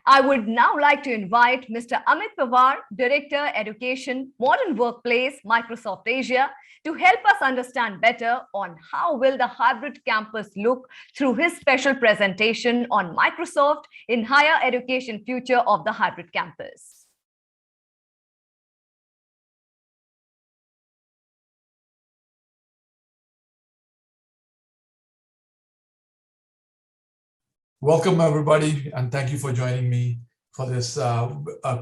I would now like to invite Mr. Amit Pawar, Director, Education, Modern Workplace, Microsoft Asia, to help us understand better on how will the hybrid campus look through his special presentation on Microsoft in higher education future of the hybrid campus. Welcome, everybody, and thank you for joining me for this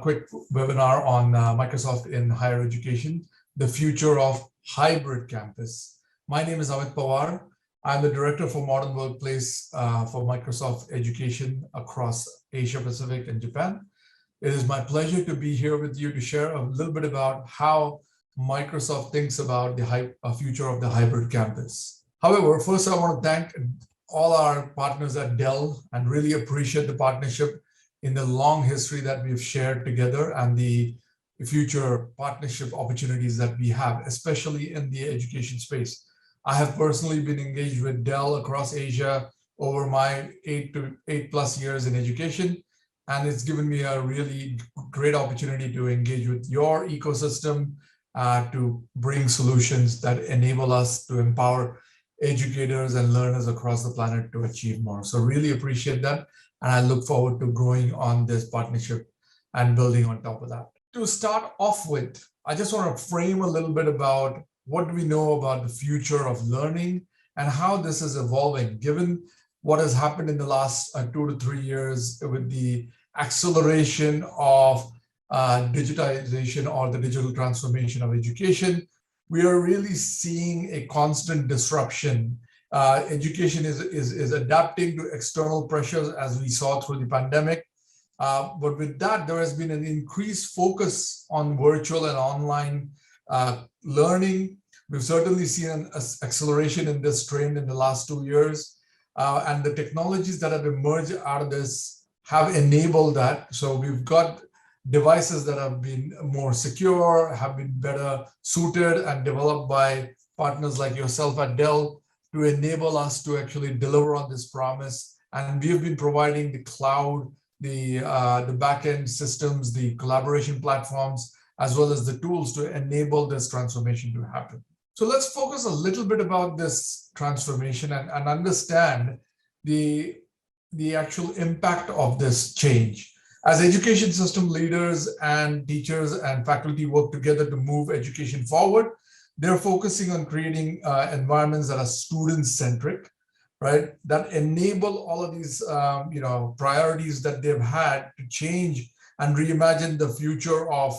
quick webinar on Microsoft in higher education, the future of hybrid campus. My name is Amit Pawar. I'm the Director for Modern Workplace for Microsoft Education across Asia Pacific and Japan. It is my pleasure to be here with you to share a little bit about how Microsoft thinks about the future of the hybrid campus. However, first I want to thank all our partners at Dell and really appreciate the partnership in the long history that we've shared together and the future partnership opportunities that we have, especially in the education space. I have personally been engaged with Dell across Asia over my 8+ years in education, and it's given me a really great opportunity to engage with your ecosystem to bring solutions that enable us to empower educators and learners across the planet to achieve more. So really appreciate that. And I look forward to growing on this partnership and building on top of that. To start off with, I just want to frame a little bit about what do we know about the future of learning and how this is evolving, given what has happened in the last 2 to 3 years with the acceleration of digitization or the digital transformation of education. We are really seeing a constant disruption. Education is adapting to external pressures as we saw through the pandemic. But with that, there has been an increased focus on virtual and online learning. We've certainly seen an acceleration in this trend in the last 2 years. And the technologies that have emerged out of this have enabled that. So we've got devices that have been more secure, have been better suited and developed by partners like yourself at Dell to enable us to actually deliver on this promise. And we've been providing the cloud, the backend systems, the collaboration platforms, as well as the tools to enable this transformation to happen. So let's focus a little bit about this transformation and understand the actual impact of this change. As education system leaders and teachers and faculty work together to move education forward, they're focusing on creating environments that are student-centric, right? That enable all of these priorities that they've had to change and reimagine the future of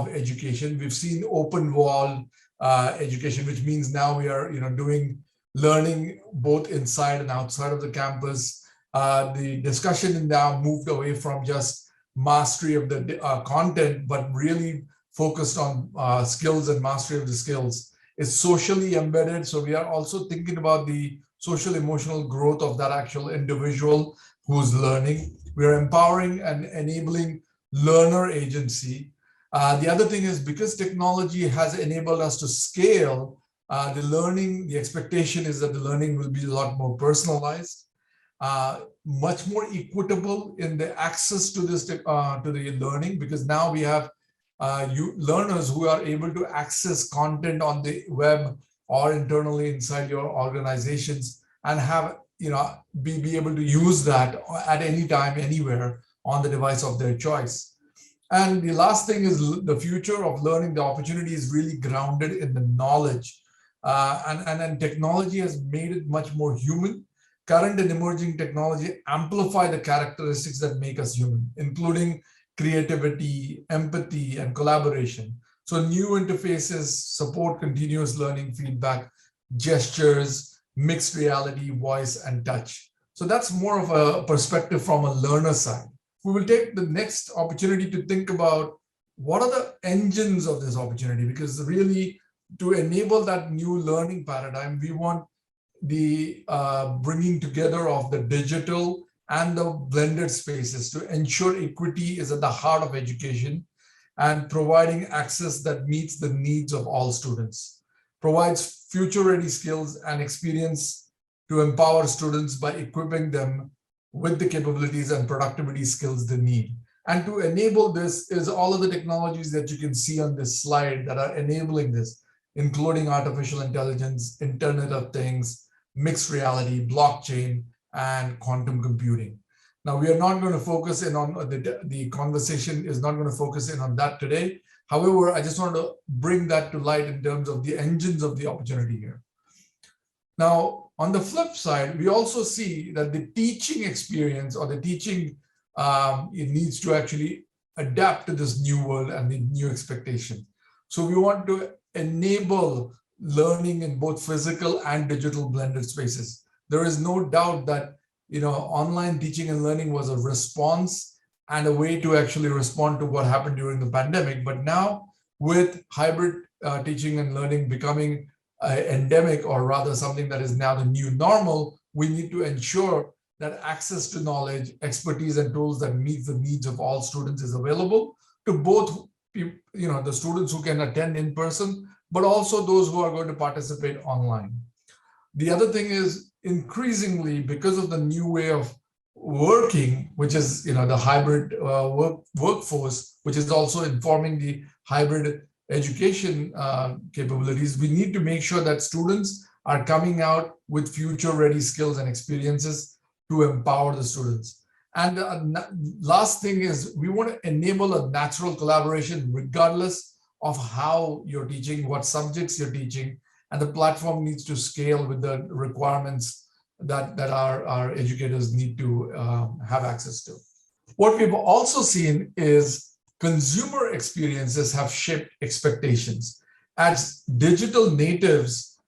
education. We've seen open wall education, which means now we are doing learning both inside and outside of the campus. The discussion now moved away from just mastery of the content, but really focused on skills and mastery of the skills. It's socially embedded, so we are also thinking about the social emotional growth of that actual individual who's learning. We are empowering and enabling learner agency. The other thing is, because technology has enabled us to scale the learning, the expectation is that the learning will be a lot more personalized. Much more equitable in the access to this to the learning, because now we have learners who are able to access content on the web or internally inside your organizations and have be able to use that at any time, anywhere on the device of their choice. And the last thing is the future of learning. The opportunity is really grounded in the knowledge, and technology has made it much more human. Current and emerging technology amplify the characteristics that make us human, including creativity, empathy, and collaboration. So new interfaces support continuous learning, feedback, gestures, mixed reality, voice, and touch. So that's more of a perspective from a learner side. We will take the next opportunity to think about what are the engines of this opportunity, because really to enable that new learning paradigm, we want the bringing together of the digital and the blended spaces to ensure equity is at the heart of education and providing access that meets the needs of all students, provides future-ready skills and experience to empower students by equipping them with the capabilities and productivity skills they need. And to enable this is all of the technologies that you can see on this slide that are enabling this, including artificial intelligence, Internet of Things, mixed reality, blockchain, and quantum computing. Now, we are not going to focus in on the conversation is not going to focus in on that today. However, I just want to bring that to light in terms of the engines of the opportunity here. Now, on the flip side, we also see that the teaching experience or the teaching, it needs to actually adapt to this new world and the new expectation. So we want to enable learning in both physical and digital blended spaces. There is no doubt that online teaching and learning was a response and a way to actually respond to what happened during the pandemic. But now with hybrid teaching and learning becoming endemic, or rather something that is now the new normal, we need to ensure that access to knowledge, expertise, and tools that meet the needs of all students is available to both the students who can attend in person, but also those who are going to participate online. The other thing is increasingly, because of the new way of working, which is the hybrid workforce, which is also informing the hybrid education capabilities, we need to make sure that students are coming out with future-ready skills and experiences to empower the students. And the last thing is we want to enable a natural collaboration regardless of how you're teaching, what subjects you're teaching, and the platform needs to scale with the requirements that our educators need to have access to. What we've also seen is consumer experiences have shaped expectations. As digital natives,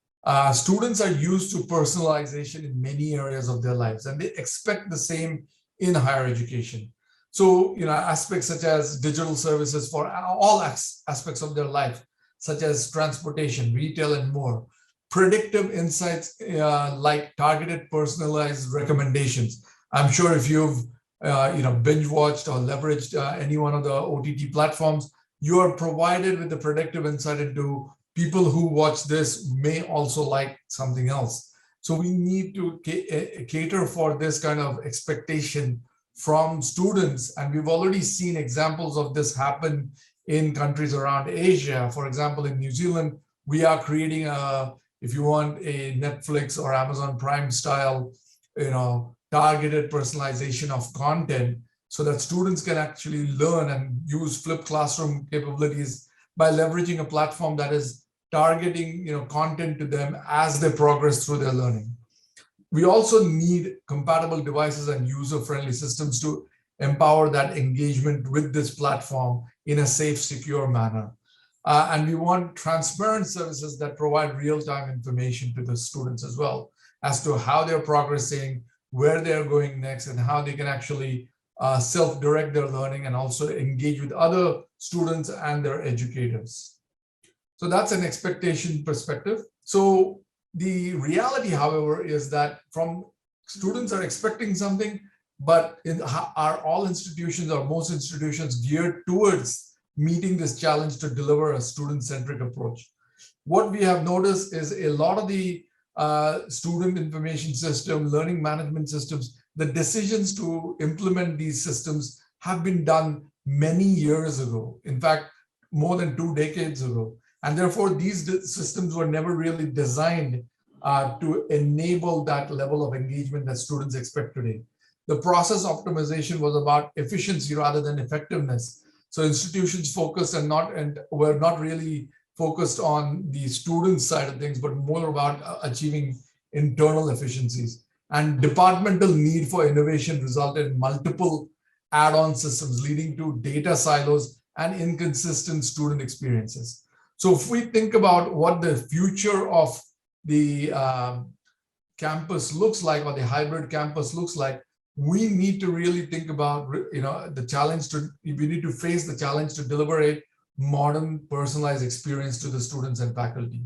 students are used to personalization in many areas of their lives, and they expect the same in higher education. So, aspects such as digital services for all aspects of their life, such as transportation, retail, and more. Predictive insights like targeted, personalized recommendations. I'm sure if you've binge watched or leveraged any one of the OTT platforms, you are provided with the predictive insight into people who watch this may also like something else. So we need to cater for this kind of expectation from students. And we've already seen examples of this happen in countries around Asia. For example, in New Zealand, we are creating if you want, a Netflix or Amazon Prime style, targeted personalization of content so that students can actually learn and use flipped classroom capabilities by leveraging a platform that is targeting content to them as they progress through their learning. We also need compatible devices and user-friendly systems to empower that engagement with this platform in a safe, secure manner. And we want transparent services that provide real-time information to the students as well as to how they're progressing, where they're going next, and how they can actually self-direct their learning and also engage with other students and their educators. So that's an expectation perspective. So the reality, however, is that students are expecting something, but are all institutions or most institutions geared towards meeting this challenge to deliver a student-centric approach. What we have noticed is a lot of the student information system, learning management systems, the decisions to implement these systems have been done many years ago. In fact, more than 2 decades ago. And therefore, these systems were never really designed to enable that level of engagement that students expect today. The process optimization was about efficiency rather than effectiveness. So institutions focused and were not really focused on the student side of things, but more about achieving internal efficiencies. And departmental need for innovation resulted in multiple add-on systems, leading to data silos and inconsistent student experiences. So if we think about what the future of the campus looks like, or the hybrid campus looks like, we need to really think about, the challenge we need to face the challenge to deliver a modern personalized experience to the students and faculty.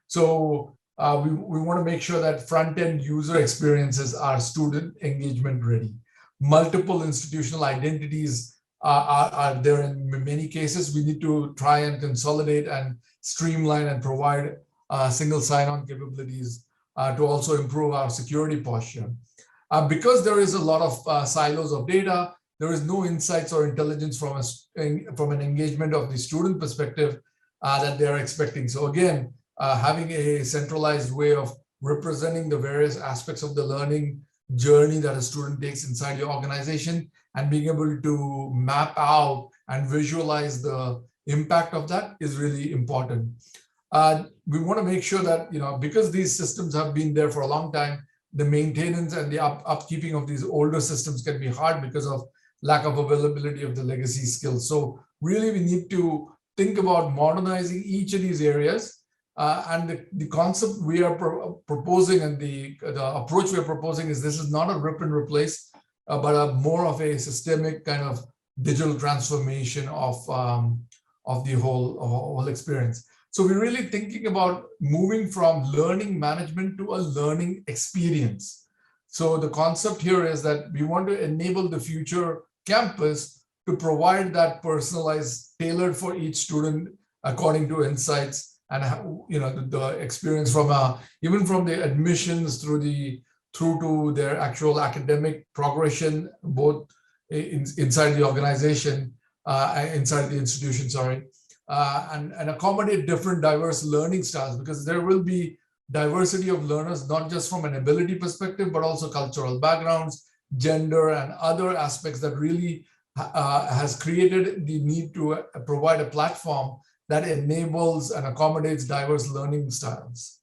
So we want to make sure that front-end user experiences are student engagement ready. Multiple institutional identities are there in many cases. We need to try and consolidate and streamline and provide single sign-on capabilities to also improve our security posture. Because there is a lot of silos of data, there is no insights or intelligence from an engagement of the student perspective that they're expecting. So again, having a centralized way of representing the various aspects of the learning journey that a student takes inside your organization and being able to map out and visualize the impact of that is really important. We want to make sure that, because these systems have been there for a long time, the maintenance and the upkeeping of these older systems can be hard because of lack of availability of the legacy skills. So really, we need to think about modernizing each of these areas. And the concept we are proposing and the approach we are proposing is this is not a rip and replace, but more of a systemic kind of digital transformation of the whole experience. So we're really thinking about moving from learning management to a learning experience. So the concept here is that we want to enable the future campus to provide that personalized, tailored for each student according to insights and the experience from even from the admissions through to their actual academic progression, both inside the organization, inside the institution, sorry. And accommodate different diverse learning styles, because there will be diversity of learners, not just from an ability perspective, but also cultural backgrounds, gender, and other aspects that really has created the need to provide a platform that enables and accommodates diverse learning styles.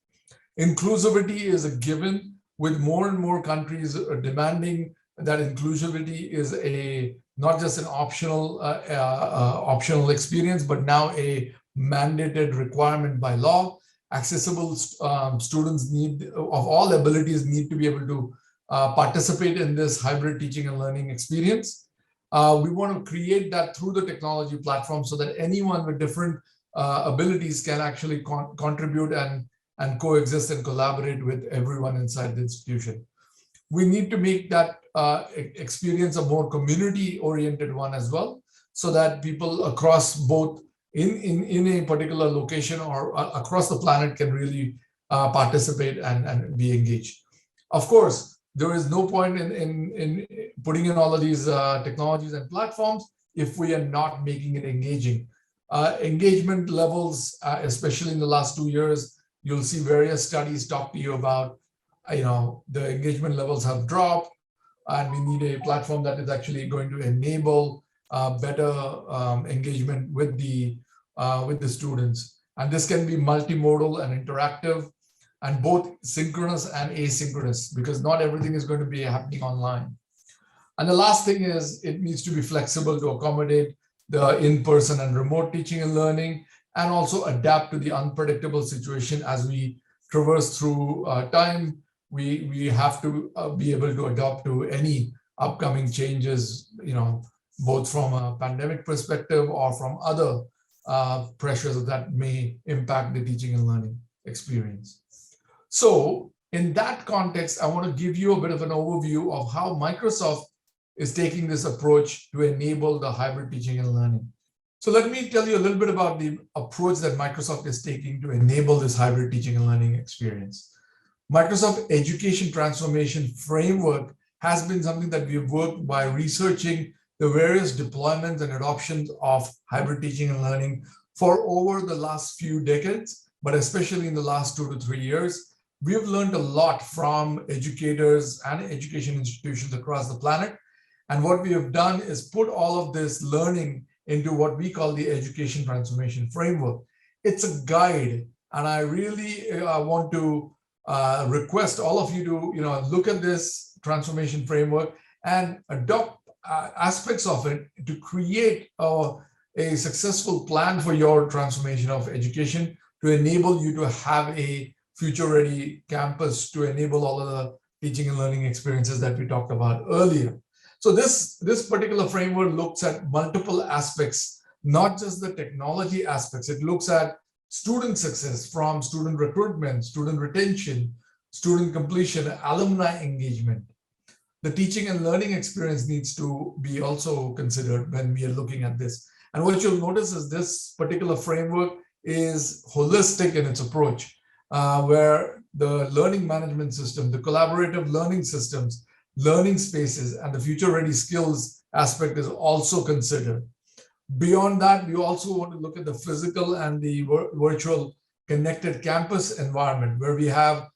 Inclusivity is a given, with more and more countries demanding that inclusivity is not just an optional experience, but now a mandated requirement by law. Accessible students of all abilities need to be able to participate in this hybrid teaching and learning experience. We want to create that through the technology platform so that anyone with different abilities can actually contribute and coexist and collaborate with everyone inside the institution. We need to make that experience a more community-oriented one as well, so that people across both in a particular location or across the planet can really participate and be engaged. Of course, there is no point in putting in all of these technologies and platforms if we are not making it engaging. Engagement levels, especially in the last 2 years, you'll see various studies talk to you about, the engagement levels have dropped, and we need a platform that is actually going to enable better engagement with the students. And this can be multimodal and interactive, and both synchronous and asynchronous, because not everything is going to be happening online. And the last thing is it needs to be flexible to accommodate the in-person and remote teaching and learning, and also adapt to the unpredictable situation as we traverse through time. We have to be able to adapt to any upcoming changes, both from a pandemic perspective or from other pressures that may impact the teaching and learning experience. So in that context, I want to give you a bit of an overview of how Microsoft is taking this approach to enable the hybrid teaching and learning. So let me tell you a little bit about the approach that Microsoft is taking to enable this hybrid teaching and learning experience. Microsoft Education Transformation Framework has been something that we've worked by researching the various deployments and adoptions of hybrid teaching and learning for over the last few decades, but especially in the last 2 to 3 years. We've learned a lot from educators and education institutions across the planet. And what we have done is put all of this learning into what we call the Education Transformation Framework. It's a guide, and I really want to request all of you to look at this transformation framework and adopt aspects of it to create a successful plan for your transformation of education, to enable you to have a future-ready campus, to enable all of the teaching and learning experiences that we talked about earlier. So this particular framework looks at multiple aspects, not just the technology aspects. It looks at student success, from student recruitment, student retention, student completion, alumni engagement. The teaching and learning experience needs to be also considered when we are looking at this. And what you'll notice is this particular framework is holistic in its approach, where the learning management system, the collaborative learning systems, learning spaces and the future-ready skills aspect is also considered. Beyond that, we also want to look at the physical and the virtual connected campus environment where we have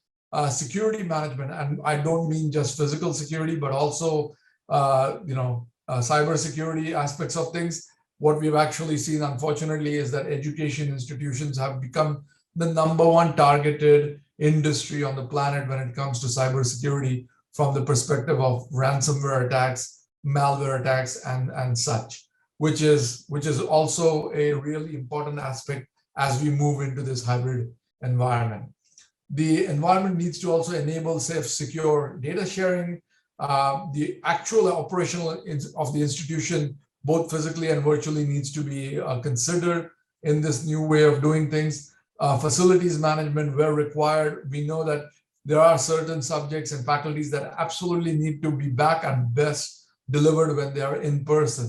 security management. And I don't mean just physical security, but also, cyber security aspects of things. What we've actually seen, unfortunately, is that education institutions have become the #1 targeted industry on the planet when it comes to cybersecurity from the perspective of ransomware attacks, malware attacks, and such, which is also a really important aspect as we move into this hybrid environment. The environment needs to also enable safe, secure data sharing. The actual operational of the institution, both physically and virtually, needs to be considered in this new way of doing things. Facilities management where required. We know that there are certain subjects and faculties that absolutely need to be back and best delivered when they are in person.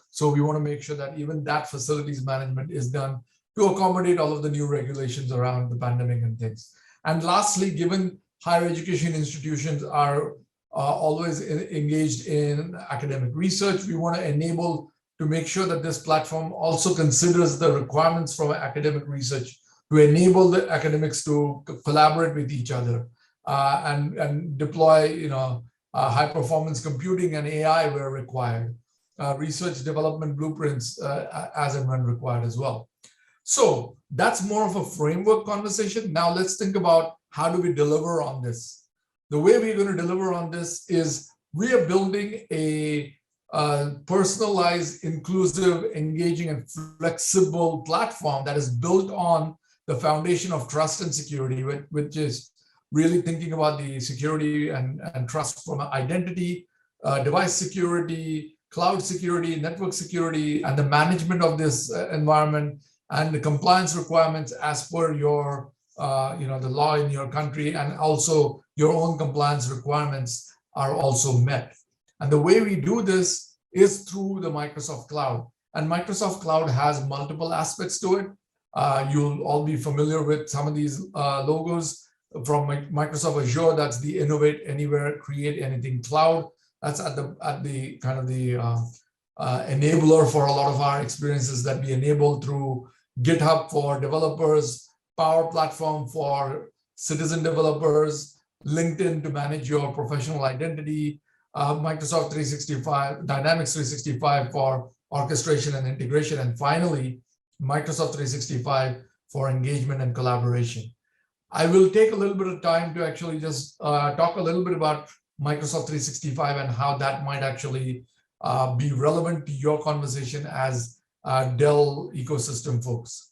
So we want to make sure that even that facilities management is done to accommodate all of the new regulations around the pandemic and things. And lastly, given higher education institutions are always engaged in academic research, we want to enable to make sure that this platform also considers the requirements from academic research to enable the academics to collaborate with each other and deploy, high performance computing and AI where required, research development blueprints as and when required as well. So that's more of a framework conversation. Now let's think about how do we deliver on this. The way we're going to deliver on this is we are building a personalized, inclusive, engaging, and flexible platform that is built on the foundation of trust and security, which is really thinking about the security and trust from identity, device security, cloud security, network security, and the management of this environment and the compliance requirements as per your, the law in your country, and also your own compliance requirements are also met. And the way we do this is through the Microsoft Cloud. And Microsoft Cloud has multiple aspects to it. You'll all be familiar with some of these logos from Microsoft Azure. That's the Innovate Anywhere, Create Anything Cloud. That's at the kind of the enabler for a lot of our experiences that we enable through GitHub for developers, Power Platform for citizen developers, LinkedIn to manage your professional identity, Microsoft 365, Dynamics 365 for orchestration and integration, and finally, Microsoft 365 for engagement and collaboration. I will take a little bit of time to actually just talk a little bit about Microsoft 365 and how that might actually be relevant to your conversation as Dell ecosystem folks.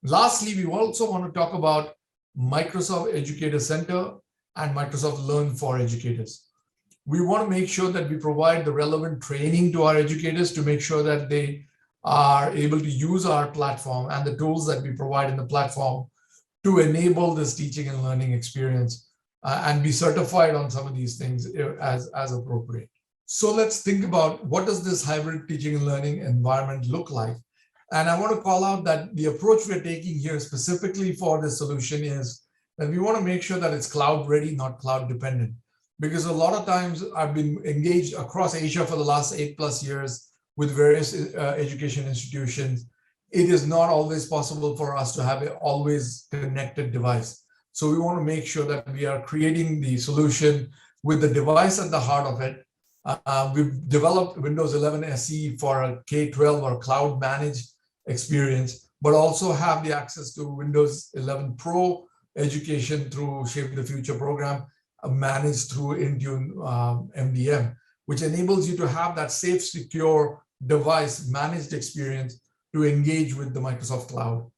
Lastly, we also want to talk about Microsoft Educator Center and Microsoft Learn for Educators. We want to make sure that we provide the relevant training to our educators to make sure that they are able to use our platform and the tools that we provide in the platform to enable this teaching and learning experience and be certified on some of these things as appropriate. So let's think about what does this hybrid teaching and learning environment look like? And I want to call out that the approach we're taking here specifically for this solution is that we want to make sure that it's cloud ready, not cloud dependent. Because a lot of times I've been engaged across Asia for the last 8+ years with various education institutions. It is not always possible for us to have an always connected device. So we want to make sure that we are creating the solution with the device at the heart of it. We've developed Windows 11 SE for a K-12 or cloud managed experience, but also have the access to Windows 11 Pro education through Shape the Future program, managed through Intune MDM, which enables you to have that safe, secure device managed experience to engage with the Microsoft Cloud.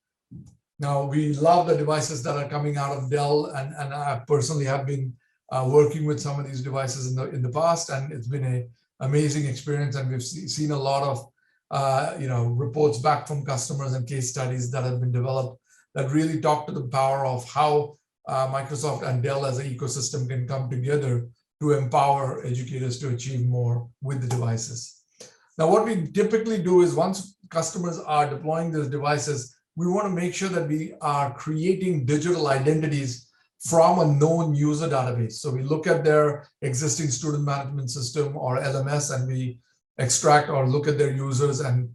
Now, we love the devices that are coming out of Dell, and I personally have been working with some of these devices in the past, and it's been an amazing experience. And we've seen a lot of reports back from customers and case studies that have been developed that really talk to the power of how Microsoft and Dell as an ecosystem can come together to empower educators to achieve more with the devices. Now, what we typically do is once customers are deploying these devices, we want to make sure that we are creating digital identities from a known user database. So we look at their existing student management system or LMS, and we extract or look at their users and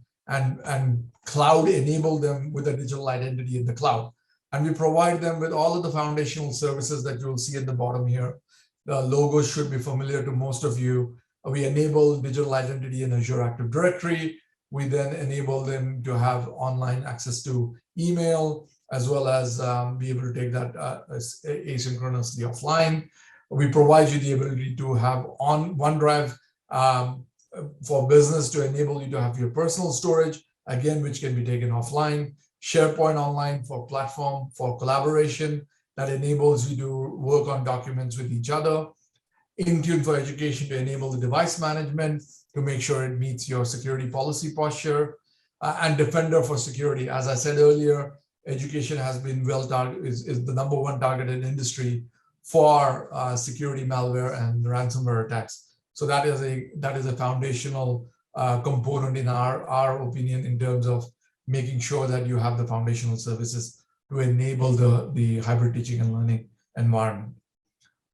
cloud enable them with a digital identity in the cloud. And we provide them with all of the foundational services that you'll see at the bottom here. The logos should be familiar to most of you. We enable digital identity in Azure Active Directory. We then enable them to have online access to email, as well as be able to take that asynchronously offline. We provide you the ability to have on OneDrive for business to enable you to have your personal storage, again, which can be taken offline. SharePoint Online for platform for collaboration that enables you to work on documents with each other. Intune for education to enable the device management to make sure it meets your security policy posture, and Defender for security. As I said earlier, education has been is the #1 targeted industry for security malware and ransomware attacks. So that is a foundational component in our opinion in terms of making sure that you have the foundational services to enable the hybrid teaching and learning environment.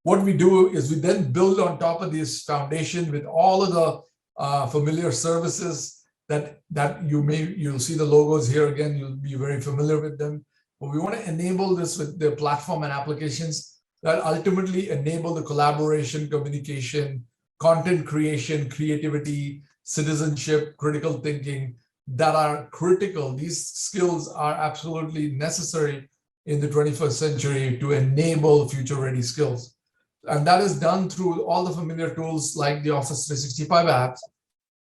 What we do is we then build on top of this foundation with all of the familiar services that you'll see the logos here again, you'll be very familiar with them. But we want to enable this with the platform and applications that ultimately enable the collaboration, communication, content creation, creativity, citizenship, critical thinking that are critical. These skills are absolutely necessary in the 21st century to enable future-ready skills. And that is done through all the familiar tools like the Office 365 apps,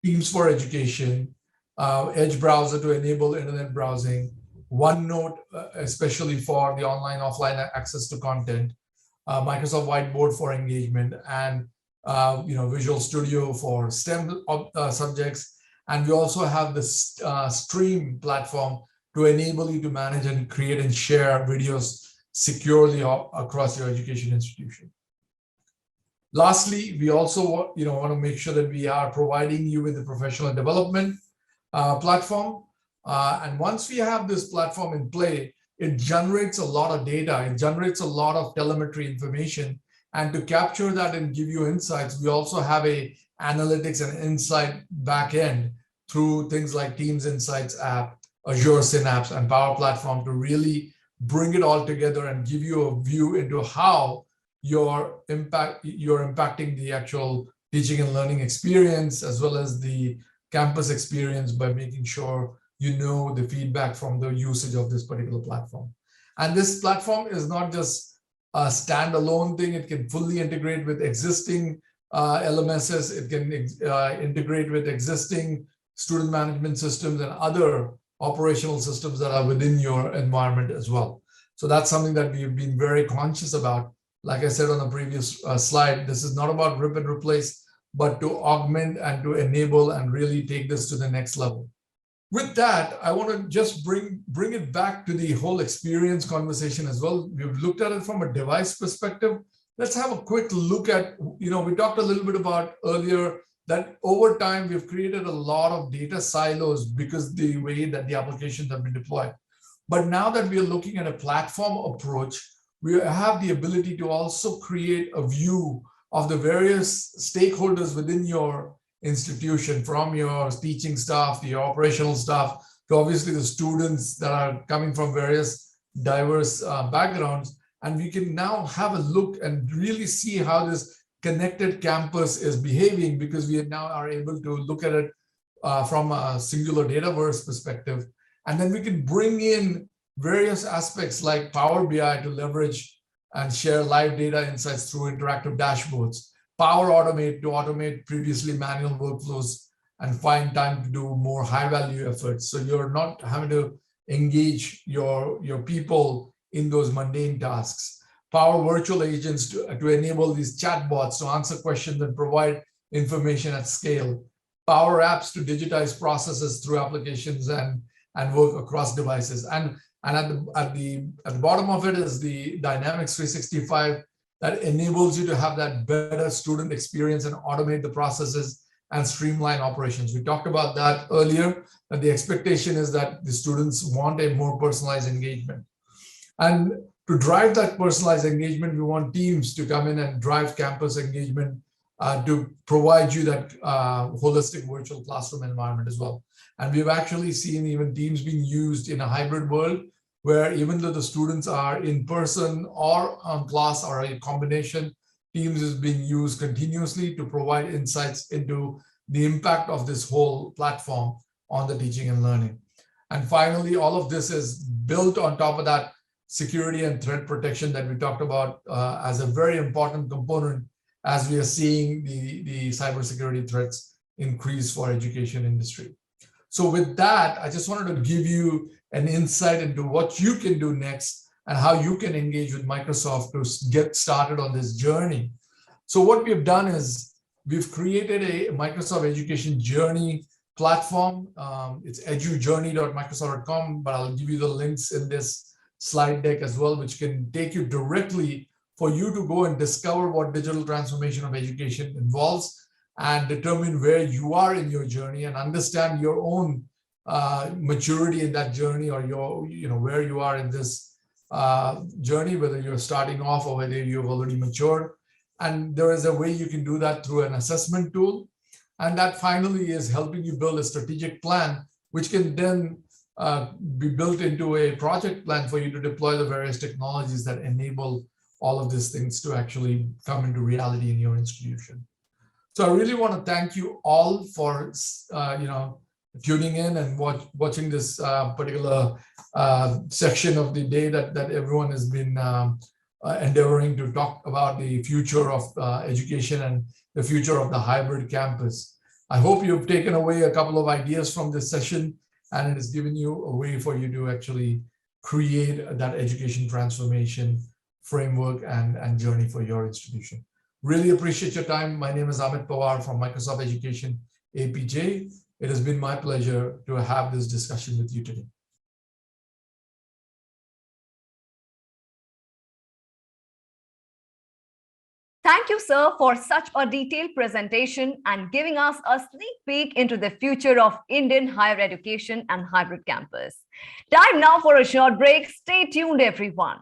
Teams for education, Edge browser to enable internet browsing, OneNote, especially for the online, offline access to content, Microsoft Whiteboard for engagement, and Visual Studio for STEM subjects. And we also have the Stream platform to enable you to manage and create and share videos securely across your education institution. Lastly, we also want to make sure that we are providing you with the professional development platform. And once we have this platform in play, it generates a lot of data. It generates a lot of telemetry information. And to capture that and give you insights, we also have a analytics and insight backend through things like Teams Insights app, Azure Synapse, and Power Platform to really bring it all together and give you a view into how you're impacting the actual teaching and learning experience, as well as the campus experience, by making sure you know the feedback from the usage of this particular platform. And this platform is not just a standalone thing. It can fully integrate with existing LMSs. It can integrate with existing student management systems and other operational systems that are within your environment as well. So that's something that we've been very conscious about. Like I said on the previous slide, this is not about rip and replace, but to augment and to enable and really take this to the next level. With that, I want to just bring it back to the whole experience conversation as well. We've looked at it from a device perspective. Let's have a quick look at, we talked a little bit about earlier that over time, we've created a lot of data silos because the way that the applications have been deployed. But now that we are looking at a platform approach, we have the ability to also create a view of the various stakeholders within your institution, from your teaching staff to your operational staff to obviously the students that are coming from various diverse backgrounds. And we can now have a look and really see how this connected campus is behaving, because we now are able to look at it from a singular dataverse perspective. And then we can bring in various aspects like Power BI to leverage and share live data insights through interactive dashboards, Power Automate to automate previously manual workflows and find time to do more high value efforts. So you're not having to engage your people in those mundane tasks. Power Virtual Agents to enable these chatbots to answer questions and provide information at scale. Power Apps to digitize processes through applications and work across devices. And at the bottom of it is the Dynamics 365 that enables you to have that better student experience and automate the processes and streamline operations. We talked about that earlier, that the expectation is that the students want a more personalized engagement. And To drive that personalized engagement, we want teams to come in and drive campus engagement to provide you that holistic virtual classroom environment as well. And we've actually seen even teams being used in a hybrid world where even though the students are in person or on class or a combination, Teams is being used continuously to provide insights into the impact of this whole platform on the teaching and learning. And finally, all of this is built on top of that security and threat protection that we talked about as a very important component as we are seeing the cybersecurity threats increase for education industry. So with that, I just wanted to give you an insight into what you can do next and how you can engage with Microsoft to get started on this journey. So what we've done is we've created a Microsoft Education Journey platform. It's edujourney.microsoft.com, but I'll give you the links in this slide deck as well, which can take you directly for you to go and discover what digital transformation of education involves and determine where you are in your journey and understand your own maturity in that journey, or where you are in this journey, whether you're starting off or whether you've already matured. And there is a way you can do that through an assessment tool. And that finally is helping you build a strategic plan, which can then be built into a project plan for you to deploy the various technologies that enable all of these things to actually come into reality in your institution. So I really want to thank you all for tuning in and watching this particular section of the day that everyone has been endeavoring to talk about the future of education and the future of the hybrid campus. I hope you've taken away a couple of ideas from this session, and it has given you a way for you to actually create that education transformation framework and journey for your institution. Really appreciate your time. My name is Amit Pawar from Microsoft Education APJ. It has been my pleasure to have this discussion with you today. Thank you, sir, for such a detailed presentation and giving us a sneak peek into the future of Indian higher education and hybrid campus. Time now for a short break. Stay tuned, everyone.